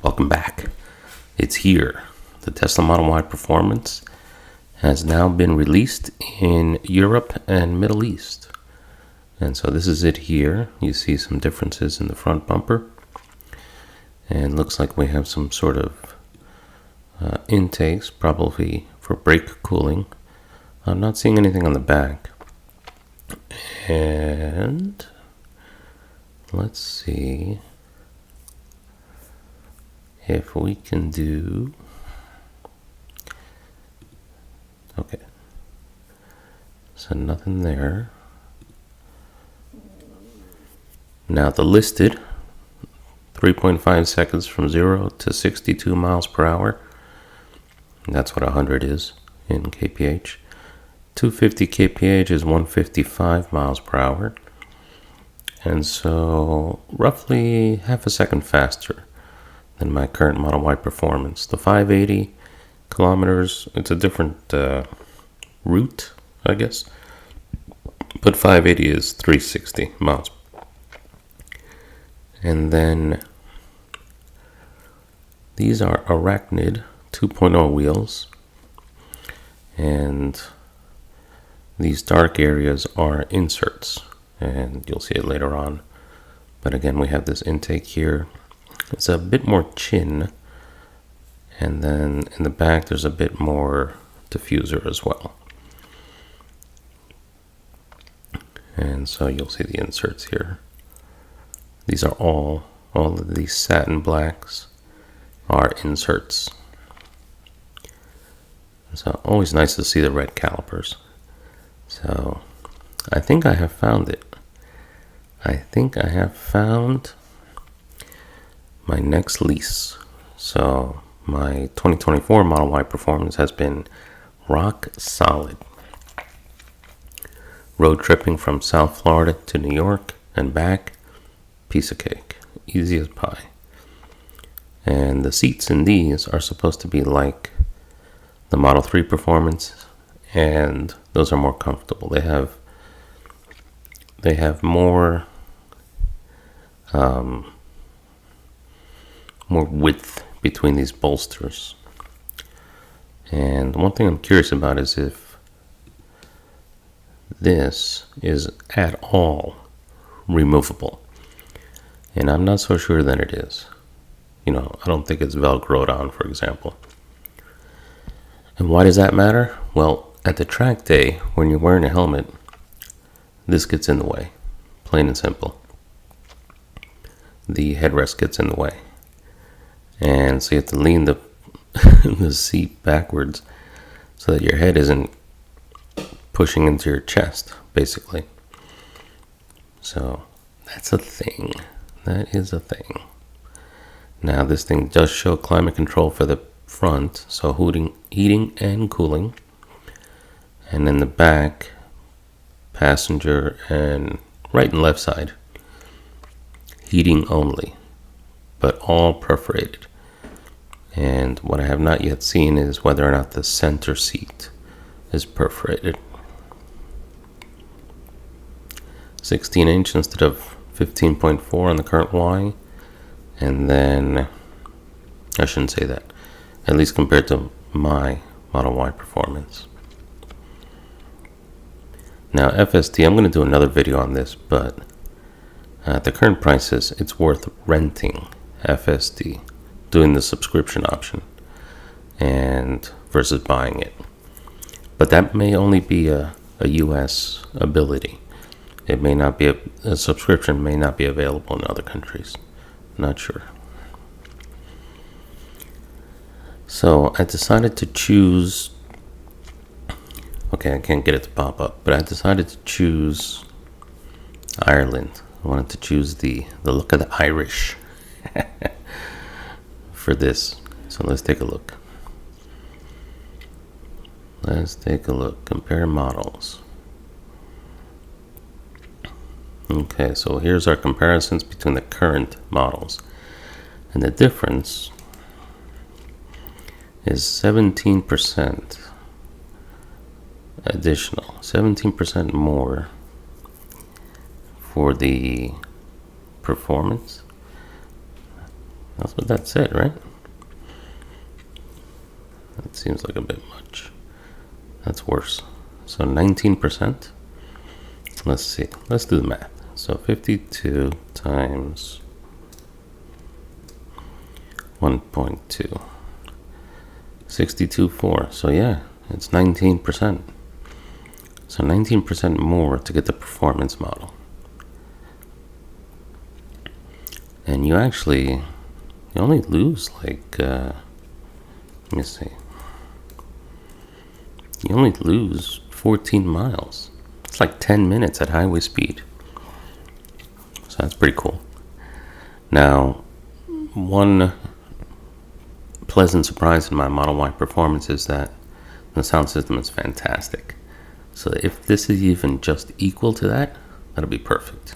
Welcome back. It's here. The Tesla Model Y Performance has now been released in Europe and Middle East. And so this is it here. You see some differences in the front bumper. And looks like we have some sort of intakes, probably for brake cooling. I'm not seeing anything on the back. And let's see if we can do, okay, so nothing there. Now the listed 3.5 seconds from 0 to 62 miles per hour. That's what 100 is in kph. 250 kph is 155 miles per hour. And so roughly half a second faster than my current Model Y Performance. The 580 kilometers, it's a different route, I guess. But 580 is 360 miles. And then these are Arachnid 2.0 wheels. And these dark areas are inserts. And you'll see it later on. But again, we have this intake here. It's a bit more chin, and then in the back there's a bit more diffuser as well. And so you'll see the inserts here. These are all of these satin blacks are inserts. So always nice to see the red calipers. So I think I have found it. I think I have found my next lease. So my 2024 Model Y Performance has been rock solid. Road tripping from South Florida to New York and back, piece of cake, easy as pie. And the seats in these are supposed to be like the Model 3 Performance, and those are more comfortable. They have more width between these bolsters. And one thing I'm curious about is if this is at all removable. And I'm not so sure that it is. You know, I don't think it's Velcroed on, for example. And why does that matter? Well, at the track day, when you're wearing a helmet, this gets in the way. Plain and simple. The headrest gets in the way. And so you have to lean the seat backwards so that your head isn't pushing into your chest, basically. So that's a thing. That is a thing. Now this thing does show climate control for the front, so heating and cooling. And in the back, passenger and right and left side, heating only, but all perforated. And what I have not yet seen is whether or not the center seat is perforated. 16-inch instead of 15.4 on the current Y. And then, I shouldn't say that, at least compared to my Model Y Performance. Now FSD, I'm going to do another video on this, but at the current prices, it's worth renting FSD, doing the subscription option, and versus buying it. But that may only be a US ability. It may not be a subscription may not be available in other countries. Not sure. So I decided to choose, okay, I can't get it to pop up, but I decided to choose Ireland. I wanted to choose the look of the Irish for this. So let's take a look. Let's take a look. Compare models. Okay, so here's our comparisons between the current models. And the difference is 17% additional, 17% more for the performance That's it, right? That seems like a bit much. That's worse. So 19%. Let's see. Let's do the math. So 52 times 1.2. 62.4. So yeah, it's 19%. So 19% more to get the performance model. And you only lose like, let me see. You only lose 14 miles. It's like 10 minutes at highway speed. So that's pretty cool. Now, one pleasant surprise in my Model Y performance is that the sound system is fantastic. So if this is even just equal to that, that'll be perfect.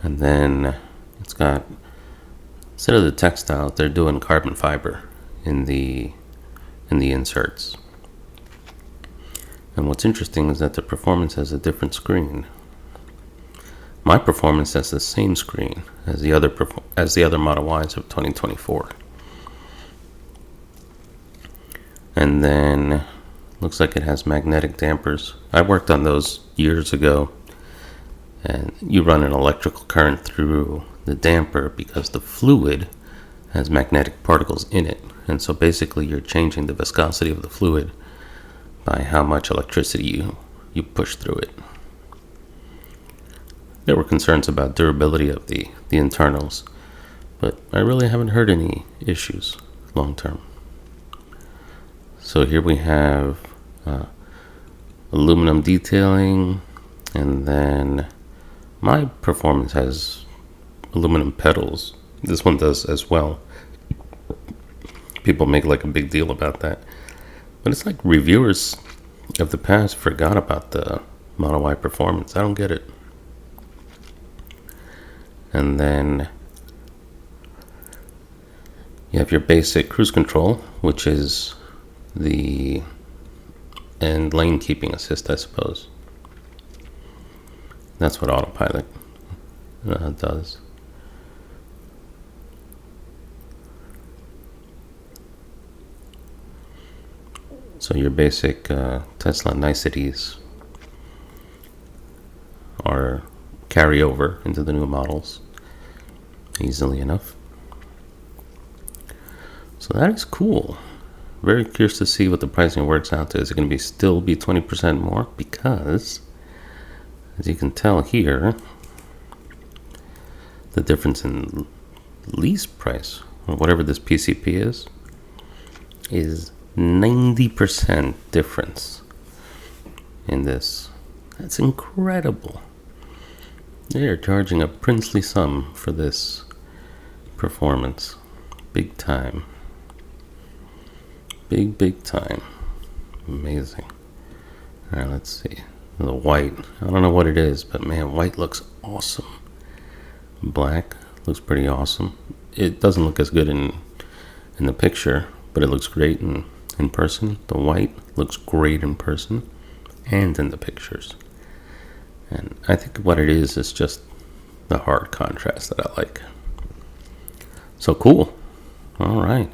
And then it's got, instead of the textile, they're doing carbon fiber in the inserts. And what's interesting is that the performance has a different screen. My performance has the same screen as the other Model Ys of 2024. And then looks like it has magnetic dampers. I worked on those years ago. And you run an electrical current through the damper because the fluid has magnetic particles in it. And so basically you're changing the viscosity of the fluid by how much electricity you push through it. There were concerns about durability of the internals, but I really haven't heard any issues long term. So here we have aluminum detailing, and then my performance has aluminum pedals. This one does as well. People make like a big deal about that. But it's like reviewers of the past forgot about the Model Y performance. I don't get it. And then you have your basic cruise control, which is and lane keeping assist, I suppose. That's what autopilot does. So your basic Tesla niceties are carry over into the new models easily enough. So that is cool. Very curious to see what the pricing works out to. Is it going to still be 20% more? Because, as you can tell here, the difference in lease price, or whatever this PCP is 90% difference in this. That's incredible. They are charging a princely sum for this performance. Big time. Big time. Amazing. Alright, let's see. The white. I don't know what it is, but man, white looks awesome. Black looks pretty awesome. It doesn't look as good in the picture, but it looks great in person. The white looks great in person and in the pictures. And I think what it is just the hard contrast that I like. So cool. All right.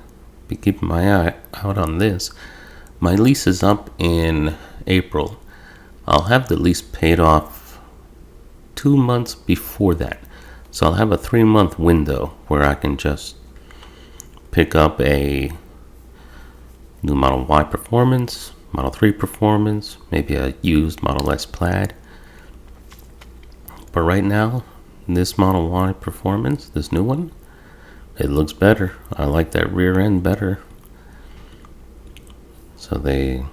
Be keeping my eye out on this. My lease is up in April. I'll have the lease paid off 2 months before that. So I'll have a 3-month window where I can just pick up a new Model Y performance, Model 3 performance, maybe a used Model S Plaid. But right now, this Model Y performance, this new one, it looks better. I like that rear end better. So the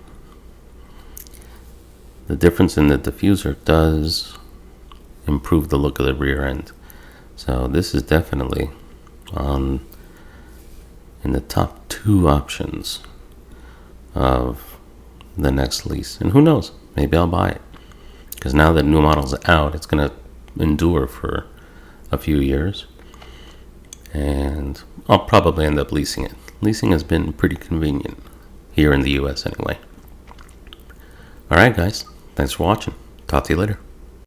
difference in the diffuser does improve the look of the rear end. So this is definitely in the top 2 options of the next lease. And who knows, maybe I'll buy it. Because now that new model's out, it's going to endure for a few years. And I'll probably end up leasing it. Leasing has been pretty convenient here in the US anyway. Alright guys, thanks for watching. Talk to you later.